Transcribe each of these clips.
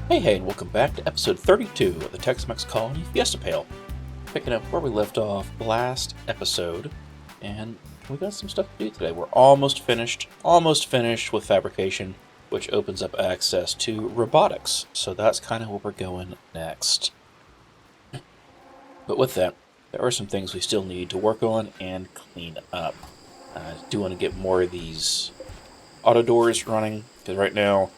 Hey, and welcome back to episode 32 of the Techs-Mechs Colony Fiesta Pail. Picking up where we left off last episode, and we got some stuff to do today. We're almost finished with fabrication, which opens up access to robotics. So that's kind of where we're going next. But with that, there are some things we still need to work on and clean up. I do want to get more of these auto doors running, because right now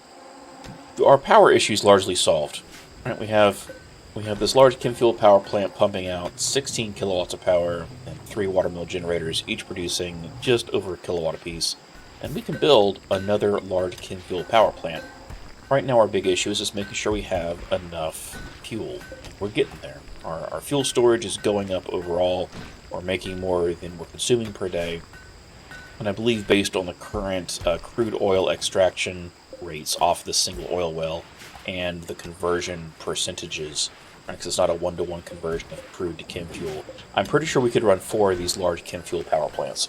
our power issue is largely solved. Right, we have this large chem fuel power plant pumping out 16 kilowatts of power and 3 watermill generators, each producing just over a kilowatt apiece. And we can build another large chem fuel power plant. Right now our big issue is just making sure we have enough fuel. We're getting there. Our fuel storage is going up overall. We're making more than we're consuming per day. And I believe based on the current crude oil extraction rates off the single oil well and the conversion percentages, because it's not a one-to-one conversion of crude to chem fuel, I'm pretty sure we could run 4 of these large chem fuel power plants.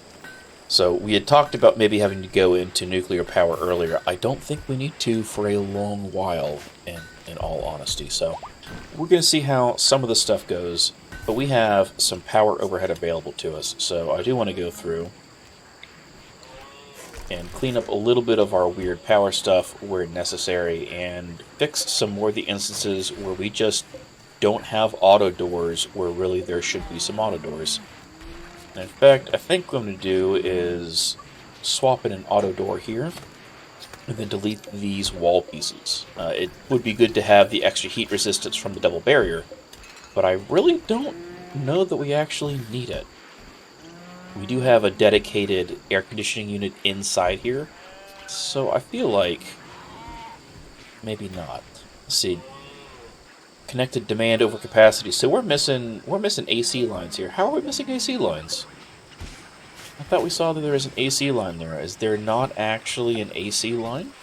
So we had talked about maybe having to go into nuclear power earlier. I don't think we need to for a long while, in all honesty. So we're going to see how some of the stuff goes, but we have some power overhead available to us. So I do want to go through and clean up a little bit of our weird power stuff where necessary, and fix some more of the instances where we just don't have auto doors where really there should be some auto doors. And in fact, I think what I'm going to do is swap in an auto door here, and then delete these wall pieces. It would be good to have the extra heat resistance from the double barrier, but I really don't know that we actually need it. We do have a dedicated air conditioning unit inside here, so I feel like maybe not. Let's see. Connected demand over capacity. So we're missing AC lines here. How are we missing AC lines? I thought we saw that there was an AC line there. Is there not actually an AC line?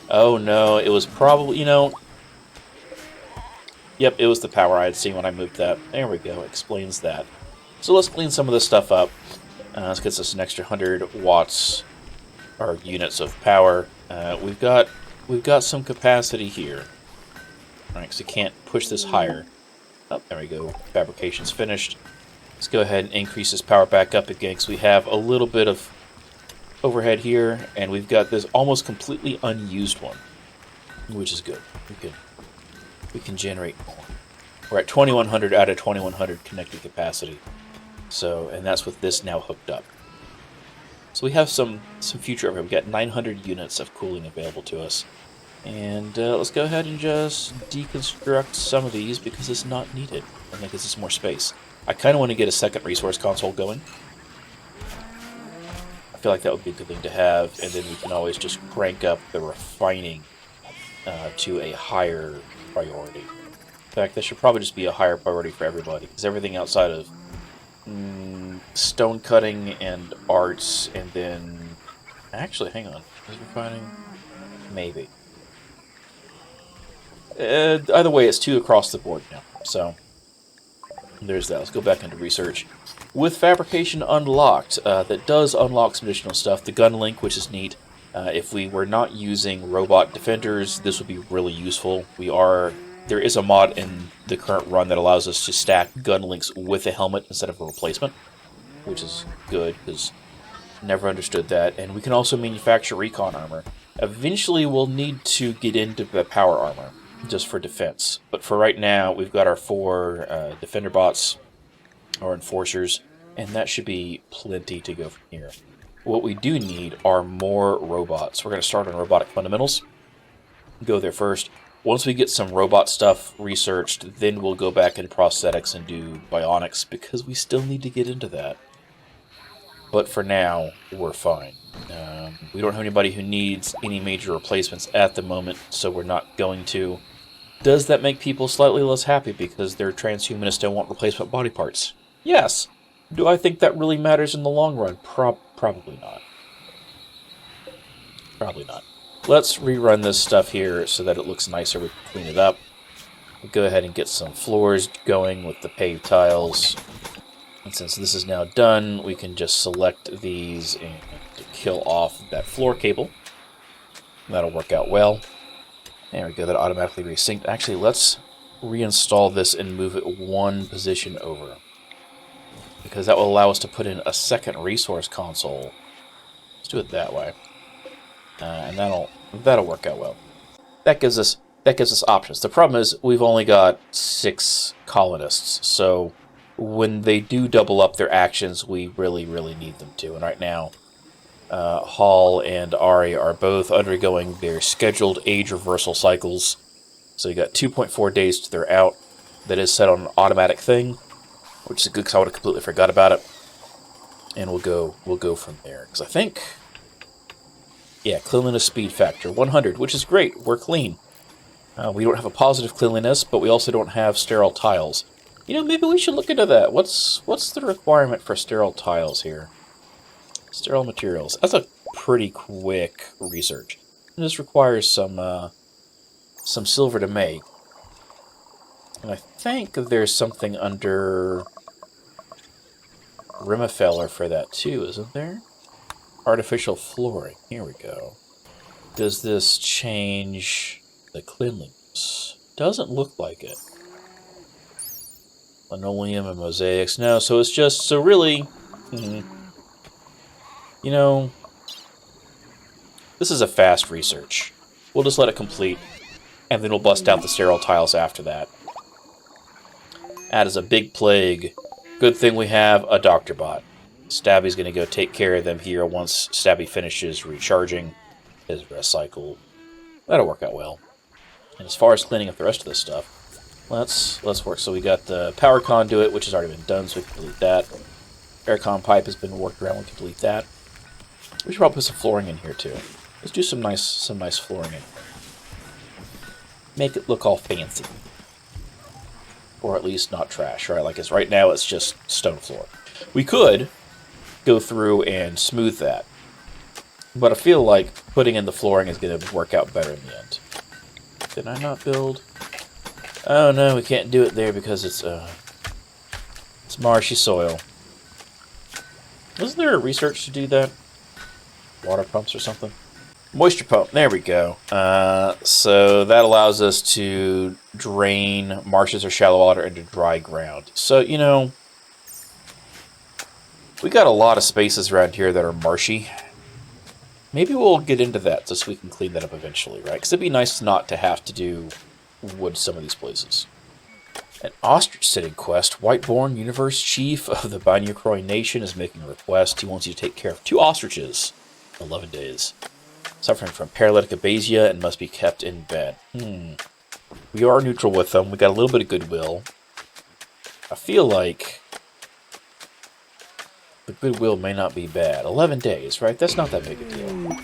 Oh no, it was probably, Yep, it was the power I had seen when I moved that. There we go, explains that. So let's clean some of this stuff up. Let's get us an extra 100 watts or units of power. We've got some capacity here. All right, because we can't push this higher. Oh, there we go. Fabrication's finished. Let's go ahead and increase this power back up again, because we have a little bit of overhead here, and we've got this almost completely unused one, which is good. We can generate more. We're at 2100 out of 2100 connected capacity. So, and that's with this now hooked up. So we have some future overhead. We've got 900 units of cooling available to us. And let's go ahead and just deconstruct some of these because it's not needed. And that gives us more space. I kind of want to get a second resource console going. I feel like that would be a good thing to have. And then we can always just crank up the refining to a higher priority. In fact, that should probably just be a higher priority for everybody, because everything outside of stone cutting and arts, and then actually, hang on, is refining? Maybe. Either way, it's 2 across the board now. So there's that. Let's go back into research. With fabrication unlocked, that does unlock some additional stuff. The gun link, which is neat. If we were not using robot defenders, this would be really useful. There is a mod in the current run that allows us to stack gun links with a helmet instead of a replacement, which is good, because never understood that. And we can also manufacture recon armor. Eventually we'll need to get into the power armor, just for defense. But for right now, we've got our 4 defender bots, or enforcers, and that should be plenty to go from here. What we do need are more robots. We're going to start on robotic fundamentals. Go there first. Once we get some robot stuff researched, then we'll go back into prosthetics and do bionics, because we still need to get into that. But for now, we're fine. We don't have anybody who needs any major replacements at the moment, so we're not going to. Does that make people slightly less happy because they're transhumanists and want replacement body parts? Yes. Do I think that really matters in the long run? Probably not. Probably not. Let's rerun this stuff here so that it looks nicer. We can clean it up. We'll go ahead and get some floors going with the paved tiles. And since this is now done, we can just select these and kill off that floor cable. That'll work out well. There we go, that automatically resynced. Actually, let's reinstall this and move it one position over, because that will allow us to put in a second resource console. Let's do it that way, and that'll work out well. That gives us options. The problem is we've only got 6 colonists, so when they do double up their actions, we really need them to. And right now, Hall and Ari are both undergoing their scheduled age reversal cycles. So you got 2.4 days to their out. That is set on an automatic thing, which is good because I would have completely forgot about it. And we'll go from there. Because I think, yeah, cleanliness speed factor 100, which is great. We're clean. We don't have a positive cleanliness, but we also don't have sterile tiles. You know, maybe we should look into that. What's the requirement for sterile tiles here? Sterile materials. That's a pretty quick research. And this requires some silver to make. And I think there's something under RimWorld for that too, isn't there? Artificial flooring. Here we go. Does this change the cleanliness? Doesn't look like it. Linoleum and mosaics. No, so it's just... So really... You know... This is a fast research. We'll just let it complete, and then we'll bust out the sterile tiles after that. That is a big plague. Good thing we have a doctor bot. Stabby's going to go take care of them here once Stabby finishes recharging his rest cycle. That'll work out well. And as far as cleaning up the rest of this stuff, let's work. So we got the power conduit, which has already been done, so we can delete that. Aircon pipe has been worked around, we can delete that. We should probably put some flooring in here too. Let's do some nice flooring in. Make it look all fancy. Or at least not trash, right? Like right now it's just stone floor. We could go through and smooth that, but I feel like putting in the flooring is going to work out better in the end. Did I not build? Oh no, we can't do it there because it's marshy soil. Wasn't there a research to do that? Water pumps or something? Moisture pump, there we go. So that allows us to drain marshes or shallow water into dry ground. So, you know, we got a lot of spaces around here that are marshy. Maybe we'll get into that just so we can clean that up eventually, right? Because it'd be nice not to have to do wood some of these places. An ostrich sitting quest. Whiteborn Universe Chief of the Banyakroy Nation is making a request. He wants you to take care of 2 ostriches. 11 days. Suffering from paralytic abasia and must be kept in bed. We are neutral with them. We got a little bit of goodwill. I feel like the goodwill may not be bad. 11 days, right? That's not that big a deal.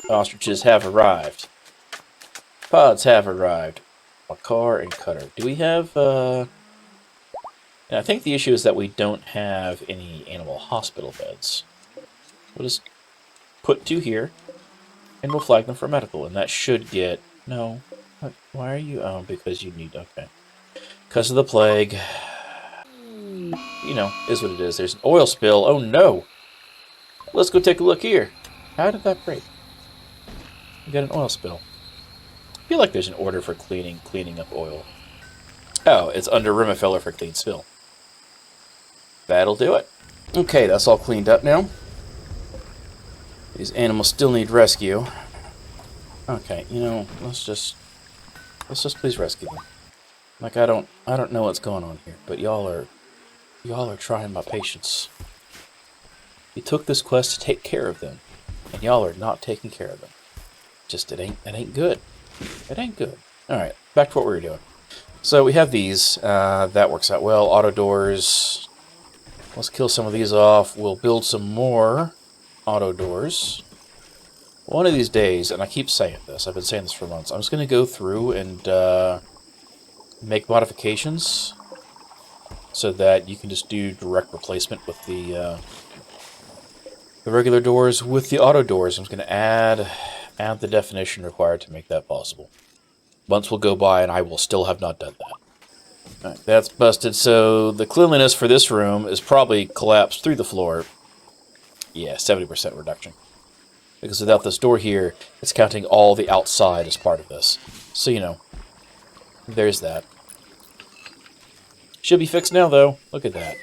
Ostriches have arrived. Pods have arrived. Makar and Cutter. Do we have, And I think the issue is that we don't have any animal hospital beds. We'll just put 2 here, and we'll flag them for medical, and that should get... No. Why are you... Oh, because you need... Okay. Because of the plague. You know, is what it is. There's an oil spill. Oh, no! Let's go take a look here. How did that break? We got an oil spill. I feel like there's an order for cleaning up oil. Oh, it's under RimWorld for clean spill. That'll do it. Okay, that's all cleaned up now. These animals still need rescue. Okay, you know, let's just please rescue them. Like I don't know what's going on here, but y'all are trying my patience. You took this quest to take care of them, and y'all are not taking care of them. Just it ain't good. It ain't good. All right, back to what we were doing. So we have these. That works out well. Auto doors. Let's kill some of these off. We'll build some more auto doors. One of these days, and I keep saying this, I've been saying this for months, I'm just going to go through and make modifications so that you can just do direct replacement with the regular doors with the auto doors. I'm just going to add the definition required to make that possible. Months will go by and I will still have not done that. Alright, that's busted. So the cleanliness for this room is probably collapsed through the floor. Yeah, 70% reduction. Because without this door here, it's counting all the outside as part of this. So, you know, there's that. Should be fixed now, though. Look at that.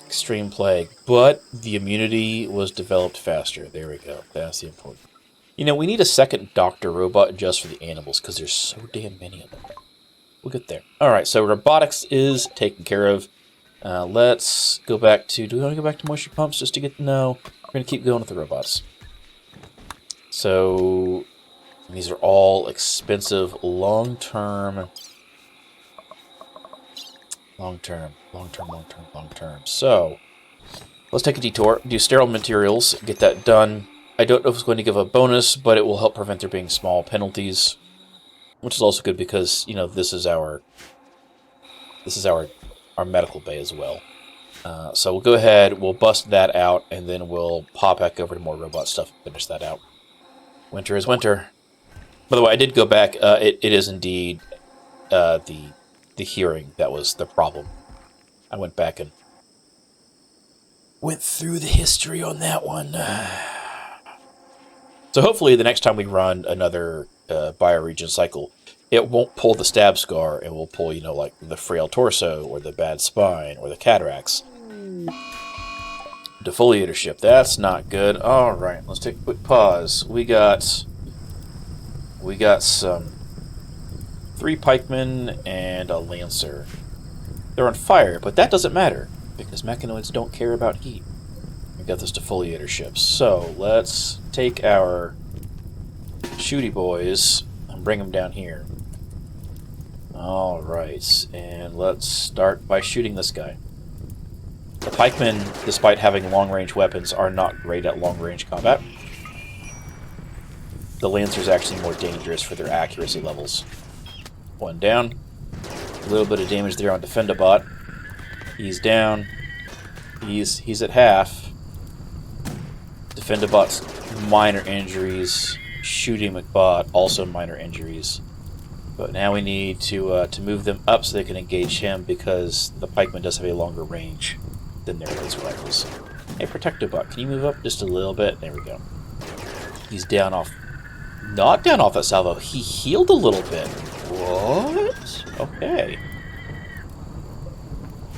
Extreme plague. But the immunity was developed faster. There we go. That's the important. You know, we need a second doctor robot just for the animals, because there's so damn many of them. We'll get there. Alright, so robotics is taken care of. Let's go back to... Do we want to go back to moisture pumps just to get... No. We're going to keep going with the robots. So... These are all expensive, long-term... Long-term. So... Let's take a detour. Do sterile materials. Get that done. I don't know if it's going to give a bonus, but it will help prevent there being small penalties. Which is also good because, you know, this is our medical bay as well. So we'll go ahead, we'll bust that out, and then we'll pop back over to more robot stuff and finish that out. Winter is winter. By the way, I did go back. It is indeed the hearing that was the problem. I went back and went through the history on that one. So hopefully the next time we run another bioregion cycle, it won't pull the stab scar, and will pull, you know, like the frail torso, or the bad spine, or the cataracts. Defoliatorship, that's not good. Alright, let's take a quick pause. We got some 3 pikemen and a lancer. They're on fire, but that doesn't matter, because mechanoids don't care about heat. We got this defoliatorship. So, let's take our shooty boys and bring them down here. Alright, and let's start by shooting this guy. The pikemen, despite having long-range weapons, are not great at long-range combat. The lancer's actually more dangerous for their accuracy levels. One down. A little bit of damage there on Defendabot. He's down. He's at half. Defendabot's minor injuries. Shooting McBot, also minor injuries. But now we need to move them up so they can engage him, because the pikeman does have a longer range than their laser rifles. Hey, Protectobot, can you move up just a little bit? There we go. He's down off... Not down off that salvo. He healed a little bit. What? Okay.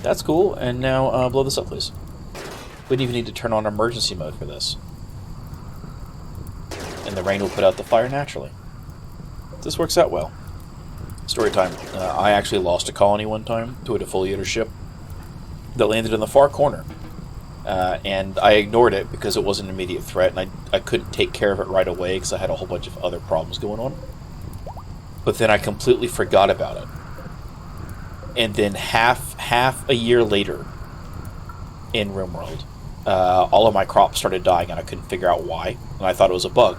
That's cool. And now blow this up, please. We don't even need to turn on emergency mode for this. And the rain will put out the fire naturally. This works out well. Story time. I actually lost a colony one time to a defoliator ship that landed in the far corner. And I ignored it because it wasn't an immediate threat, and I couldn't take care of it right away because I had a whole bunch of other problems going on. But then I completely forgot about it. And then half a year later, in RimWorld, all of my crops started dying, and I couldn't figure out why, and I thought it was a bug.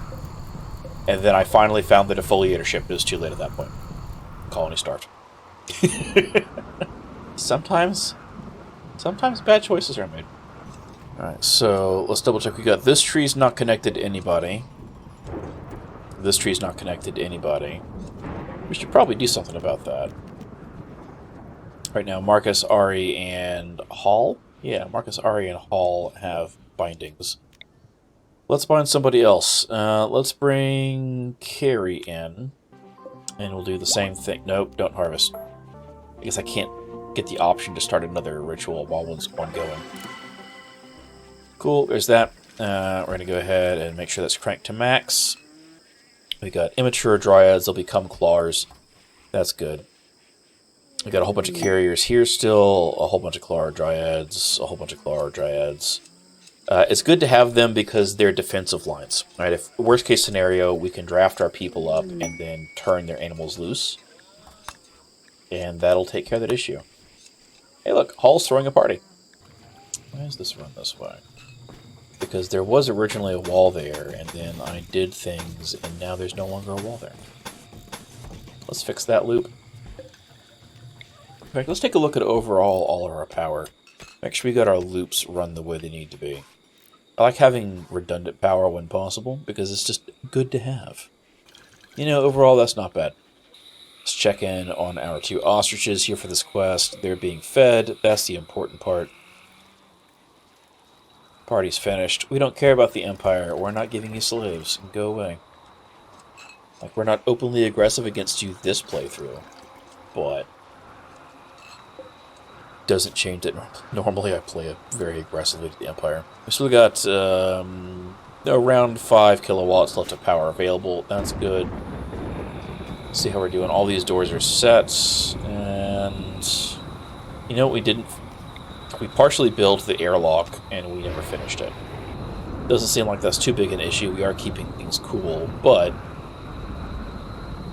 And then I finally found the defoliator ship, but it was too late at that point. Colony starved. Sometimes bad choices are made. Alright, so let's double check. We got this tree's not connected to anybody. This tree's not connected to anybody. We should probably do something about that. Right now, Marcus, Ari, and Hall? Yeah, Marcus, Ari, and Hall have bindings. Let's bind somebody else. Let's bring Carrie in. And we'll do the same thing. Nope, don't harvest. I guess I can't get the option to start another ritual while one's ongoing. Cool, there's that. We're going to go ahead and make sure that's cranked to max. We got immature dryads, they'll become claws. That's good. We got a whole bunch of carriers here still, a whole bunch of claw dryads, a whole bunch of claw dryads. It's good to have them because they're defensive lines, right? If worst case scenario, we can draft our people up and then turn their animals loose, and that'll take care of that issue. Hey, look, Hall's throwing a party. Why is this run this way? Because there was originally a wall there, and then I did things, and now there's no longer a wall there. Let's fix that loop. In fact, let's take a look at overall all of our power. Make sure we got our loops run the way they need to be. I like having redundant power when possible, because it's just good to have. You know, overall, that's not bad. Let's check in on our 2 ostriches here for this quest. They're being fed. That's the important part. Party's finished. We don't care about the Empire. We're not giving you slaves. Go away. Like, we're not openly aggressive against you this playthrough. But doesn't change that normally I play very aggressively to the Empire. We still got around 5 kilowatts left of power available. That's good. Let's see how we're doing. All these doors are set. And you know what we didn't... We partially built the airlock, and we never finished it. Doesn't seem like that's too big an issue. We are keeping things cool, but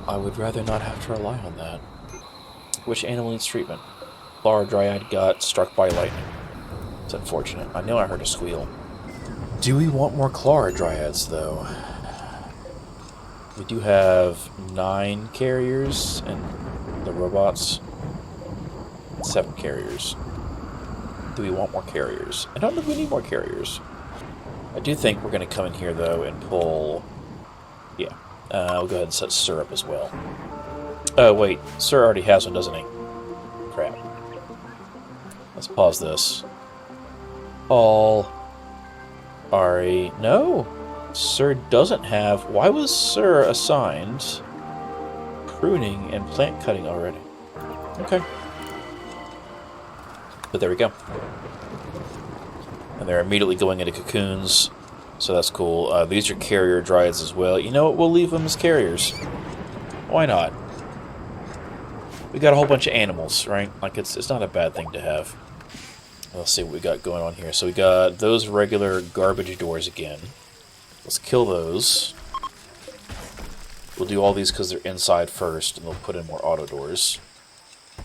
I would rather not have to rely on that. Which animal needs treatment? Lara Dryad got struck by lightning. It's unfortunate. I know I heard a squeal. Do we want more Clara Dryads, though? We do have 9 carriers, and the robots 7 carriers. Do we want more carriers? I don't know if we need more carriers. I do think we're going to come in here, though, and pull... Yeah. We'll go ahead and set Sir up as well. Oh, wait. Sir already has one, doesn't he? Crap. Let's pause this. Paul... Ari... No! Sir doesn't have... Why was Sir assigned pruning and plant cutting already? Okay. But there we go. And they're immediately going into cocoons, so that's cool. These are carrier dryads as well. You know what? We'll leave them as carriers. Why not? We got a whole bunch of animals, right? Like, it's not a bad thing to have. Let's see what we got going on here. So we got those regular garbage doors again. Let's kill those. We'll do all these because they're inside first, and they'll put in more auto doors.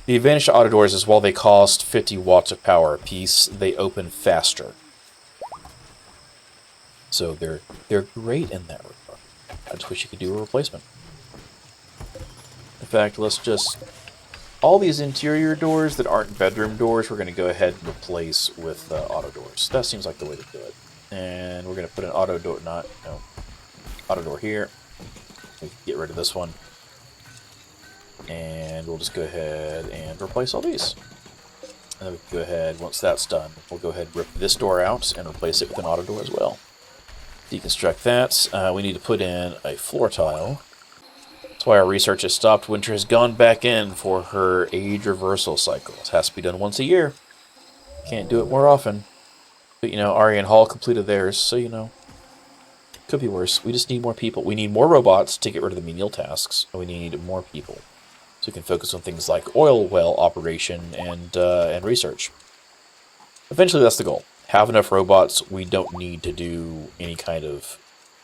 The advantage to auto doors is while they cost 50 watts of power apiece, they open faster. So they're great in that regard. I just wish you could do a replacement. In fact, let's just... All these interior doors that aren't bedroom doors, we're going to go ahead and replace with auto doors. That seems like the way to do it. And we're going to put an auto door... auto door here. We can get rid of this one. And we'll just go ahead and replace all these. And then we can go ahead, once that's done, we'll go ahead and rip this door out and replace it with an auto door as well. Deconstruct that. We need to put in a floor tile. That's why our research has stopped. Winter has gone back in for her age reversal cycle. It has to be done once a year. Can't do it more often. But, you know, Ari and Hall completed theirs, so, you know, could be worse. We just need more people. We need more robots to get rid of the menial tasks, and we need more people. So we can focus on things like oil well operation and research. Eventually, that's the goal. Have enough robots. We don't need to do any kind of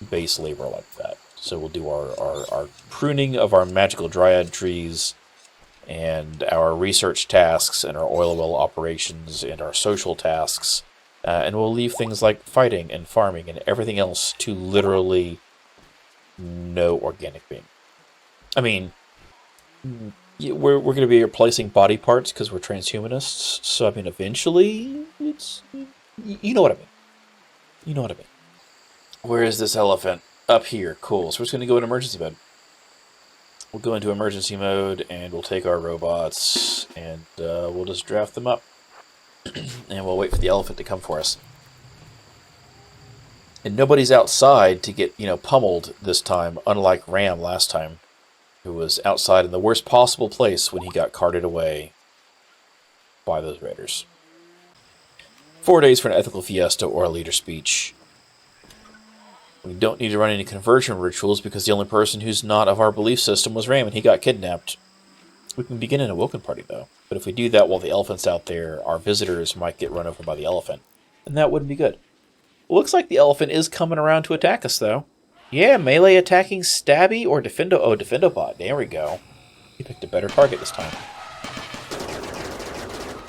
base labor like that. So we'll do our pruning of our magical dryad trees, and our research tasks, and our oil well operations, and our social tasks. And we'll leave things like fighting and farming and everything else to literally no organic being. I mean... We're going to be replacing body parts because we're transhumanists, so I mean, eventually, it's... You know what I mean. You know what I mean. Where is this elephant? Up here. Cool. So we're just going to go in emergency mode. We'll go into emergency mode, and we'll take our robots, and we'll just draft them up. And we'll wait for the elephant to come for us. And nobody's outside to get, you know, pummeled this time, unlike Ram last time, who was outside in the worst possible place when he got carted away by those raiders. 4 days for an ethical fiesta or a leader speech. We don't need to run any conversion rituals because the only person who's not of our belief system was Ram and he got kidnapped. We can begin an awoken party, though. But if we do that while the elephant's out there, our visitors might get run over by the elephant. And that wouldn't be good. Looks like the elephant is coming around to attack us, though. Yeah, melee attacking Stabby or Defendo... Oh, Defendobot. There we go. He picked a better target this time.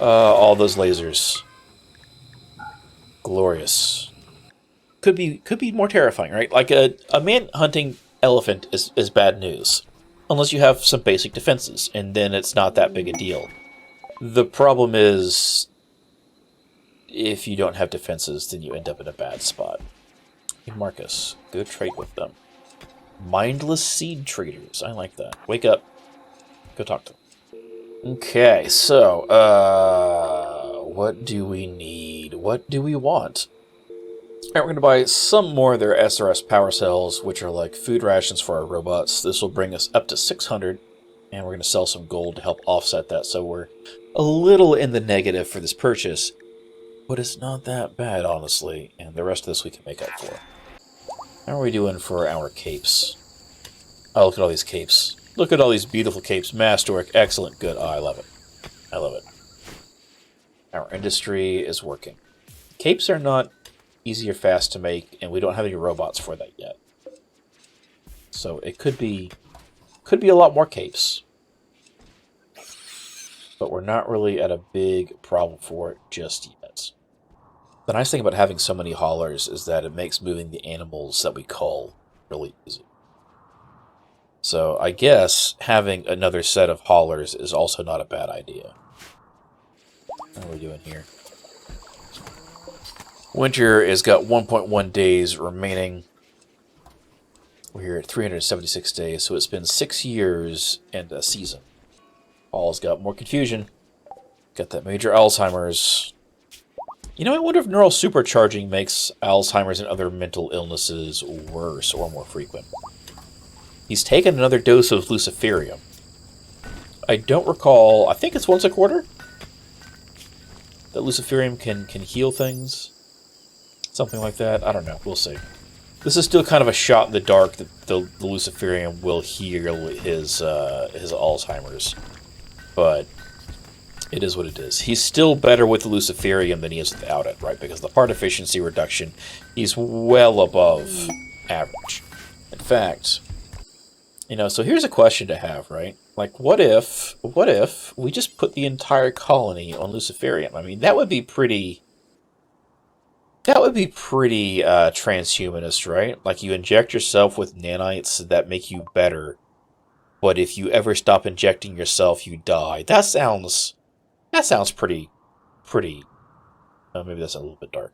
All those lasers. Glorious. Could be more terrifying, right? Like, a man-hunting elephant is bad news. Unless you have some basic defenses, and then it's not that big a deal. The problem is... if you don't have defenses, then you end up in a bad spot. Hey, Marcus, go trade with them. Mindless seed traders. I like that. Wake up. Go talk to them. Okay, so, what do we need? What do we want? Alright, we're going to buy some more of their SRS power cells, which are like food rations for our robots. This will bring us up to 600, and we're going to sell some gold to help offset that, so we're a little in the negative for this purchase. But it's not that bad, honestly, and the rest of this we can make up for. How are we doing for our capes? Oh, look at all these capes. Look at all these beautiful capes. Masterwork, excellent, good. Oh, I love it. I love it. Our industry is working. Capes are not easy or fast to make, and we don't have any robots for that yet. So it could be a lot more capes. But we're not really at a big problem for it just yet. The nice thing about having so many haulers is that it makes moving the animals that we cull really easy. So I guess having another set of haulers is also not a bad idea. What are we doing here? Winter has got 1.1 days remaining. We're here at 376 days, so it's been 6 years and a season. Paul's got more confusion. Got that major Alzheimer's. You know, I wonder if neural supercharging makes Alzheimer's and other mental illnesses worse or more frequent. He's taken another dose of luciferium. I don't recall, I think it's once a quarter? That luciferium can heal things? Something like that? I don't know, we'll see. This is still kind of a shot in the dark that the luciferium will heal his Alzheimer's. But it is what it is. He's still better with the luciferium than he is without it, right? Because the part efficiency reduction, he's well above average. In fact, you know, so here's a question to have, right? Like, what if we just put the entire colony on luciferium? I mean, that would be pretty transhumanist, right? Like, you inject yourself with nanites that make you better, but if you ever stop injecting yourself, you die. That sounds pretty. Maybe that's a little bit dark.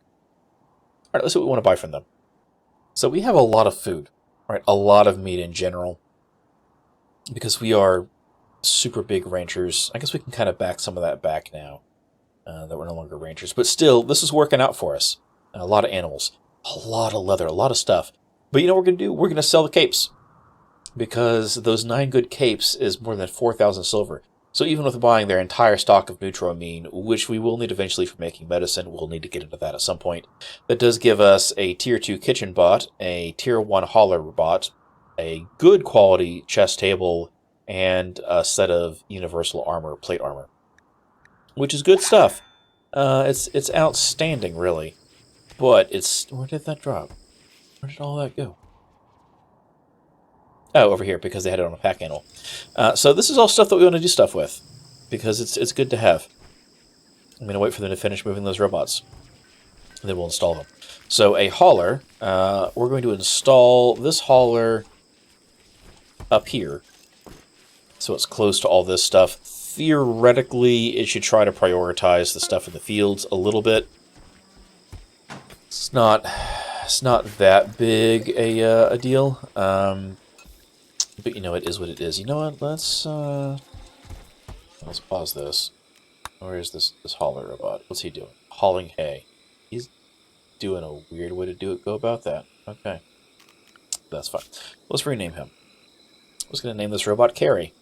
All right, let's see what we want to buy from them. So we have a lot of food, right? A lot of meat in general. Because we are super big ranchers, I guess we can kind of back some of that back now, that we're no longer ranchers. But still, this is working out for us. A lot of animals, a lot of leather, a lot of stuff. But you know what we're going to do? We're going to sell the capes. Because those 9 good capes is more than 4,000 silver. So even with buying their entire stock of neutroamine, which we will need eventually for making medicine, we'll need to get into that at some point, that does give us a Tier 2 kitchen bot, a Tier 1 hauler bot, a good quality chest table, and a set of universal armor, plate armor. Which is good stuff. It's outstanding, really. But it's... Where did that drop? Where did all that go? Oh, over here, because they had it on a pack animal. So this is all stuff that we want to do stuff with. Because it's good to have. I'm going to wait for them to finish moving those robots. And then we'll install them. So a hauler, we're going to install this hauler up here. So it's close to all this stuff. Theoretically, it should try to prioritize the stuff in the fields a little bit. It's not that big a deal. But you know, it is what it is. You know what? Let's pause this. Where is this hauler robot? What's he doing? Hauling hay. He's doing a weird way to go about that. Okay. That's fine. Let's rename him. I was going to name this robot Carry.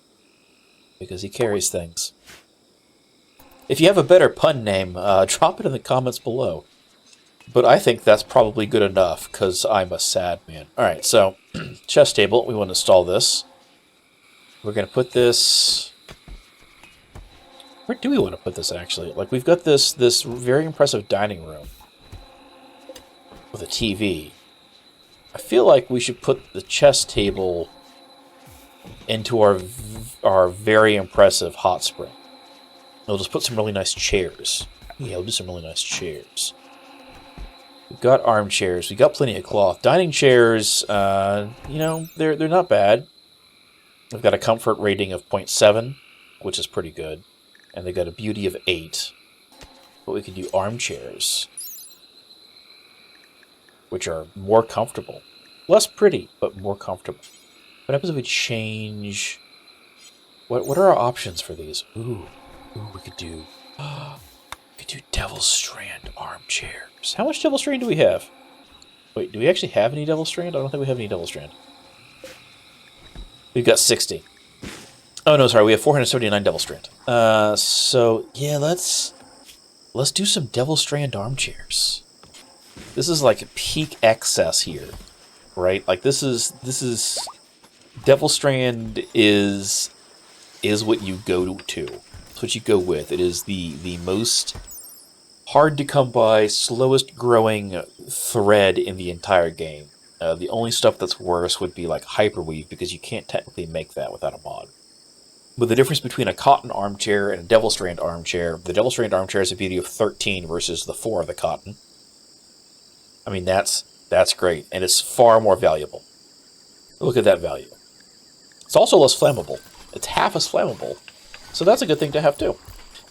Because he carries things. If you have a better pun name, drop it in the comments below. But I think that's probably good enough, because I'm a sad man. Alright, so, chest table, we want to install this. We're going to put this... Where do we want to put this, actually? Like, we've got this very impressive dining room. With a TV. I feel like we should put the chest table into our very impressive hot spring. We'll just put some really nice chairs. Yeah, we'll do some really nice chairs. We've got armchairs. We've got plenty of cloth. Dining chairs, you know, they're not bad. They've got a comfort rating of 0.7, which is pretty good. And they've got a beauty of 8. But we could do armchairs, which are more comfortable. Less pretty, but more comfortable. What happens if we change... What are our options for these? Ooh, we could do... We could do Devil's Strand armchairs. How much Devil's Strand do we have? Wait, do we actually have any Devil Strand? I don't think we have any Devil Strand. We've got 60. Oh, no, sorry, we have 479 Devil Strand. So, yeah, let's do some Devil Strand armchairs. This is like peak excess here, right? Like, this is Devil Strand is what you go to. It's what you go with. It is the most hard to come by, slowest growing thread in the entire game. The only stuff that's worse would be like Hyperweave, because you can't technically make that without a mod. But the difference between a cotton armchair and a Devil Strand armchair, the Devil Strand armchair has a beauty of 13 versus the 4 of the cotton. I mean, that's great, and it's far more valuable. Look at that value. It's also less flammable. It's half as flammable, so that's a good thing to have too.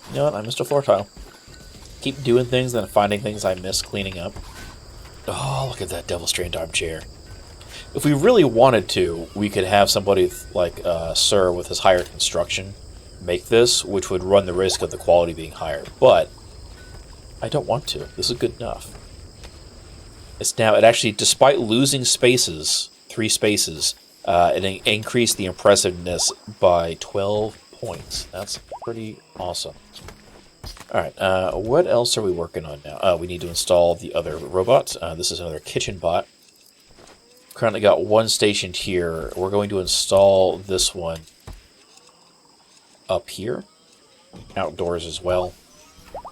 You know what? I missed a floor tile. Keep doing things, then finding things I miss cleaning up. Oh, look at that Devil Strand armchair. If we really wanted to, we could have somebody like Sir with his higher construction make this, which would run the risk of the quality being higher. But I don't want to. This is good enough. It actually, despite losing spaces, 3 spaces, it increased the impressiveness by 12 points. That's pretty awesome. Alright, what else are we working on now? We need to install the other robot. This is another kitchen bot. Currently got 1 stationed here. We're going to install this one up here. Outdoors as well.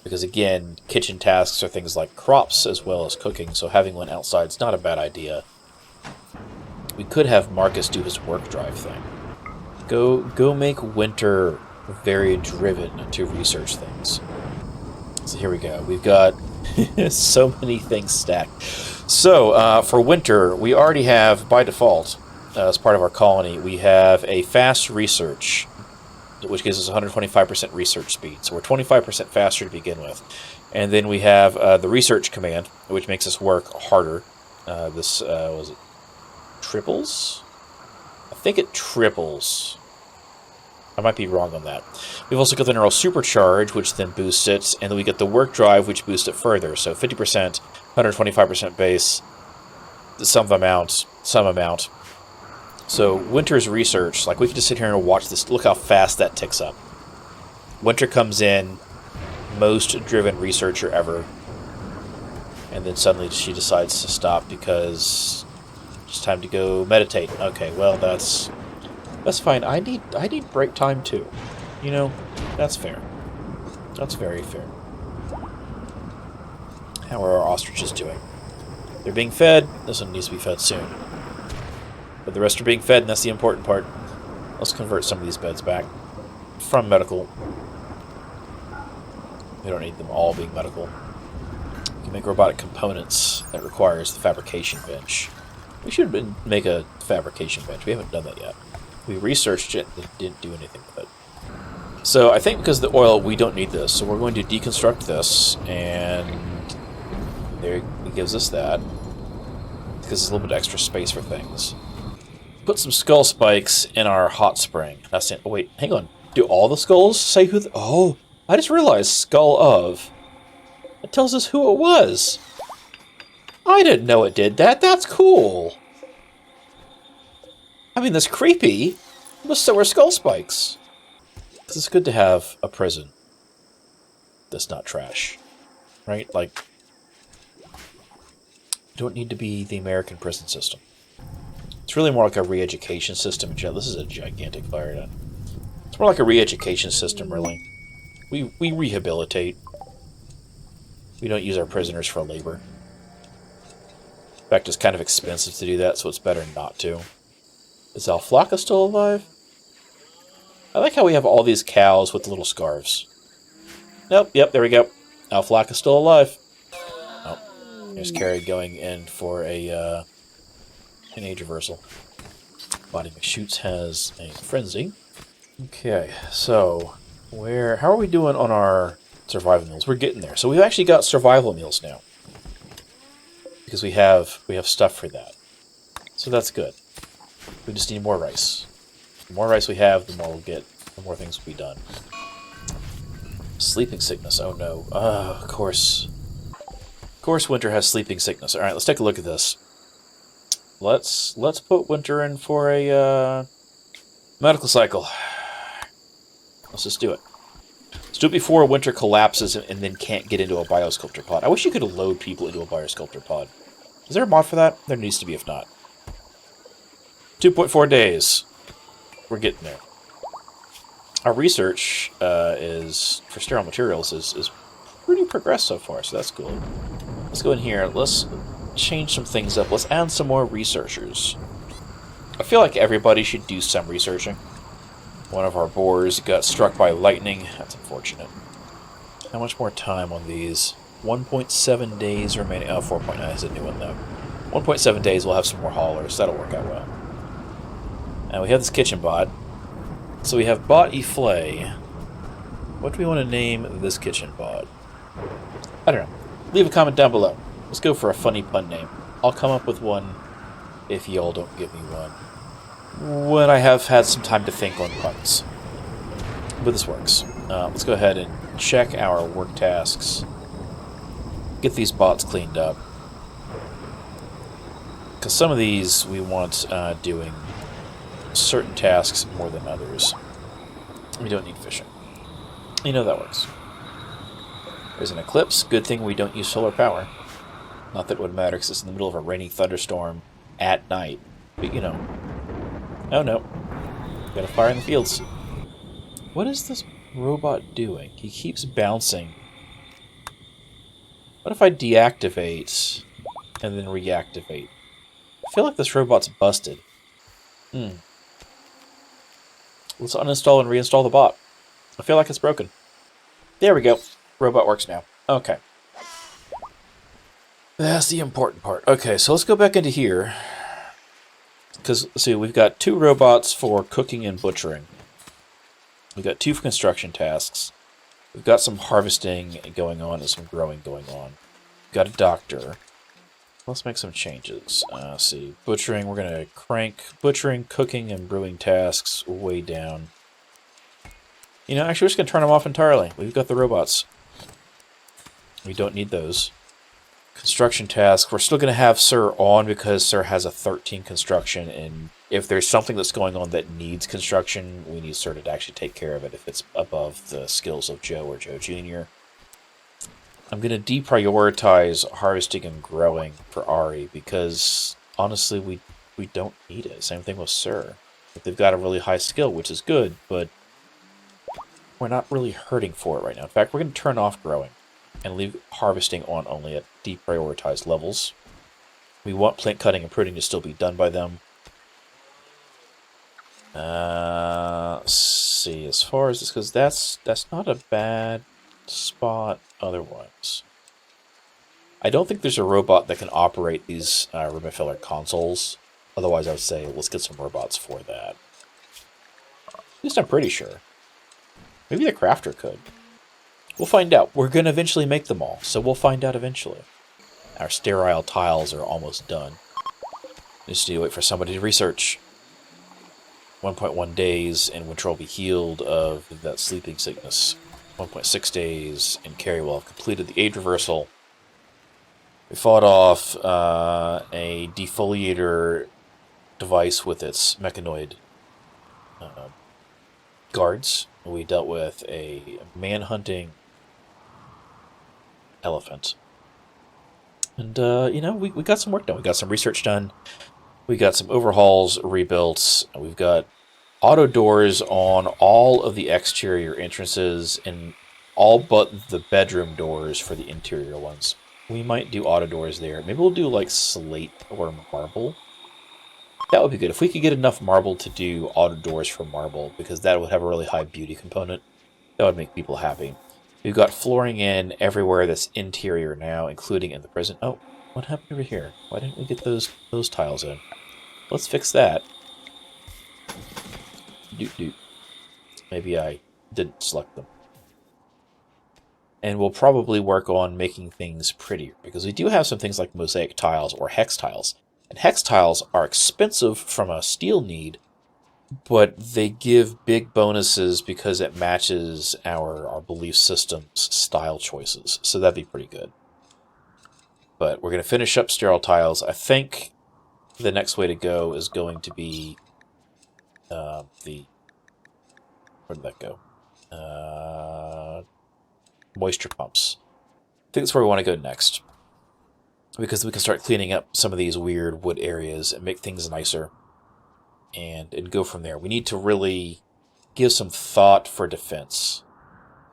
Because again, kitchen tasks are things like crops as well as cooking, so having one outside is not a bad idea. We could have Marcus do his work drive thing. Go make Winter very driven to research things. So here we go. We've got so many things stacked. So, for Winter, we already have, by default, as part of our colony, we have a fast research, which gives us 125% research speed. So we're 25% faster to begin with. And then we have the research command, which makes us work harder. This, was it triples? I think it triples. I might be wrong on that. We've also got the neural supercharge, which then boosts it, and then we get the work drive, which boosts it further. So 50%, 125% base, some amount. So Winter's research, like we can just sit here and watch this. Look how fast that ticks up. Winter comes in, most driven researcher ever, and then suddenly she decides to stop because it's time to go meditate. Okay, well that's fine. I need break time too. You know, that's fair. That's very fair. How are our ostriches doing? They're being fed. This one needs to be fed soon. But the rest are being fed, and that's the important part. Let's convert some of these beds back from medical. We don't need them all being medical. We can make robotic components that requires the fabrication bench. We should make a fabrication bench. We haven't done that yet. We researched it and didn't do anything with it. So I think because of the oil, we don't need this. So we're going to deconstruct this, and there it gives us that. Because there's a little bit extra space for things. Put some skull spikes in our hot spring. That's it. Oh, wait, hang on. Do all the skulls say who? Oh, I just realized skull of. It tells us who it was. I didn't know it did that. That's cool. I mean, that's creepy, but so are skull spikes. It's good to have a prison that's not trash, right? Like, you don't need to be the American prison system. It's really more like a re-education system. This is a gigantic fire net. It's more like a re-education system, really. We rehabilitate. We don't use our prisoners for labor. In fact, it's kind of expensive to do that, so it's better not to. Is Alflaca still alive? I like how we have all these cows with little scarves. Nope, yep, there we go. Alflaca's still alive. Oh, there's Carrie going in for an age reversal. Body McShoots has a frenzy. Okay, so how are we doing on our survival meals? We're getting there. So we've actually got survival meals now. Because we have stuff for that. So that's good. We just need more rice. The more rice we have, the more we'll get. The more things will be done. Sleeping sickness. Oh no. Of course. Of course Winter has sleeping sickness. Alright, let's take a look at this. let's put winter in for a medical cycle. Let's just do it. Let's do it before winter collapses and then can't get into a biosculptor pod. I wish you could load people into a biosculptor pod. Is there a mod for that? There needs to be, if not. 2.4 days. We're getting there. Our research is for sterile materials is pretty progressed so far, so that's cool. Let's go in here. Let's change some things up. Let's add some more researchers. I feel like everybody should do some researching. One of our boars got struck by lightning. That's unfortunate. How much more time on these? 1.7 days remaining. Oh, 4.9 is a new one, though. 1.7 days, we'll have some more haulers. That'll work out well. And we have this kitchen bot. So we have bot Eflay. What do we want to name this kitchen bot? I don't know. Leave a comment down below. Let's go for a funny pun name. I'll come up with one if y'all don't give me one when I have had some time to think on puns. But this works. Let's go ahead and check our work tasks. Get these bots cleaned up. Because some of these we want doing certain tasks more than others. We don't need fishing. You know that works. There's an eclipse. Good thing we don't use solar power. Not that it would matter because it's in the middle of a raining thunderstorm at night. But you know. Oh no. Got a fire in the fields. What is this robot doing? He keeps bouncing. What if I deactivate and then reactivate? I feel like this robot's busted. Let's uninstall and reinstall the bot. I feel like it's broken. There we go. Robot works now. Okay. That's the important part. Okay, so let's go back into here. Because, see, we've got 2 robots for cooking and butchering. We've got 2 for construction tasks. We've got some harvesting going on and some growing going on. We've got a doctor. Let's make some changes. Let's see. Butchering, we're going to crank butchering, cooking, and brewing tasks way down. You know, actually, we're just going to turn them off entirely. We've got the robots. We don't need those. Construction task, we're still going to have Sir on because Sir has a 13 construction, and if there's something that's going on that needs construction, we need Sir to actually take care of it if it's above the skills of Joe or Joe Jr. I'm going to deprioritize harvesting and growing for Ari because, honestly, we don't need it. Same thing with Sir. If they've got a really high skill, which is good, but we're not really hurting for it right now. In fact, we're going to turn off growing and leave harvesting on only at deprioritized levels. We want plant cutting and pruning to still be done by them. Let's see, as far as this, because that's not a bad spot otherwise. I don't think there's a robot that can operate these RimFiller consoles. Otherwise, I would say let's get some robots for that. At least I'm pretty sure. Maybe the crafter could. We'll find out. We're going to eventually make them all, so we'll find out eventually. Our sterile tiles are almost done. Just need to wait for somebody to research. 1.1 days, and Winter will be healed of that sleeping sickness. 1.6 days, and Carrie will have completed the age reversal. We fought off a defoliator device with its mechanoid guards. We dealt with a man-hunting elephant. And, you know, we got some work done. We got some research done. We got some overhauls rebuilt. We've got auto doors on all of the exterior entrances and all but the bedroom doors for the interior ones. We might do auto doors there. Maybe we'll do, like, slate or marble. That would be good. If we could get enough marble to do auto doors for marble, because that would have a really high beauty component, that would make people happy. We've got flooring in everywhere that's interior now, including in the prison. Oh, what happened over here? Why didn't we get those tiles in? Let's fix that. Doot. Maybe I didn't select them. And we'll probably work on making things prettier, because we do have some things like mosaic tiles or hex tiles. And hex tiles are expensive from a steel need, but they give big bonuses because it matches our belief system's style choices. So that'd be pretty good. But we're going to finish up sterile tiles. I think the next way to go is going to be where did that go? Moisture pumps. I think that's where we want to go next, because we can start cleaning up some of these weird wood areas and make things nicer, and go from there. We need to really give some thought for defense,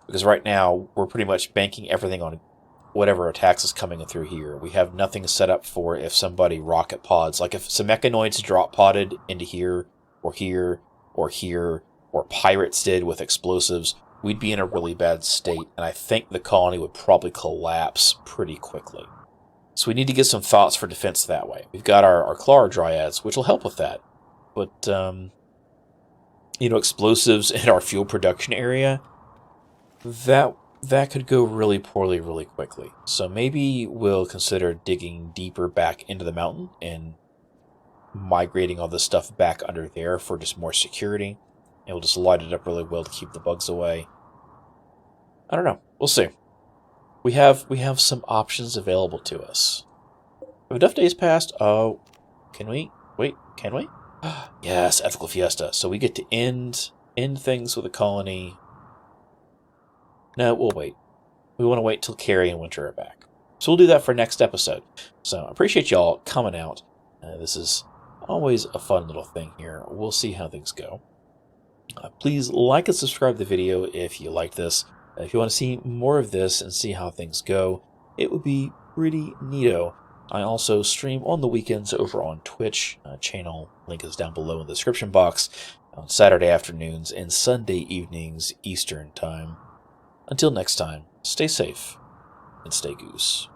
because right now we're pretty much banking everything on whatever attacks is coming through here. We have nothing set up for if somebody rocket pods, like if some mechanoids drop podded into here, or here, or here, or pirates did with explosives, we'd be in a really bad state, and I think the colony would probably collapse pretty quickly. So we need to get some thoughts for defense that way. We've got our Clara Dryads, which will help with that. But, explosives in our fuel production area, that could go really poorly really quickly. So maybe we'll consider digging deeper back into the mountain and migrating all this stuff back under there for just more security. And we'll just light it up really well to keep the bugs away. I don't know. We'll see. We have some options available to us. Have enough days passed? Oh, can we? Wait, can we? Yes, ethical fiesta. So we get to end things with a colony. No, we'll wait. We want to wait till Carrie and Winter are back. So we'll do that for next episode. So I appreciate y'all coming out. This is always a fun little thing here. We'll see how things go. Please like and subscribe to the video if you like this. If you want to see more of this and see how things go, it would be pretty neato. I also stream on the weekends over on Twitch. Channel link is down below in the description box. On Saturday afternoons and Sunday evenings Eastern Time. Until next time, stay safe and stay goose.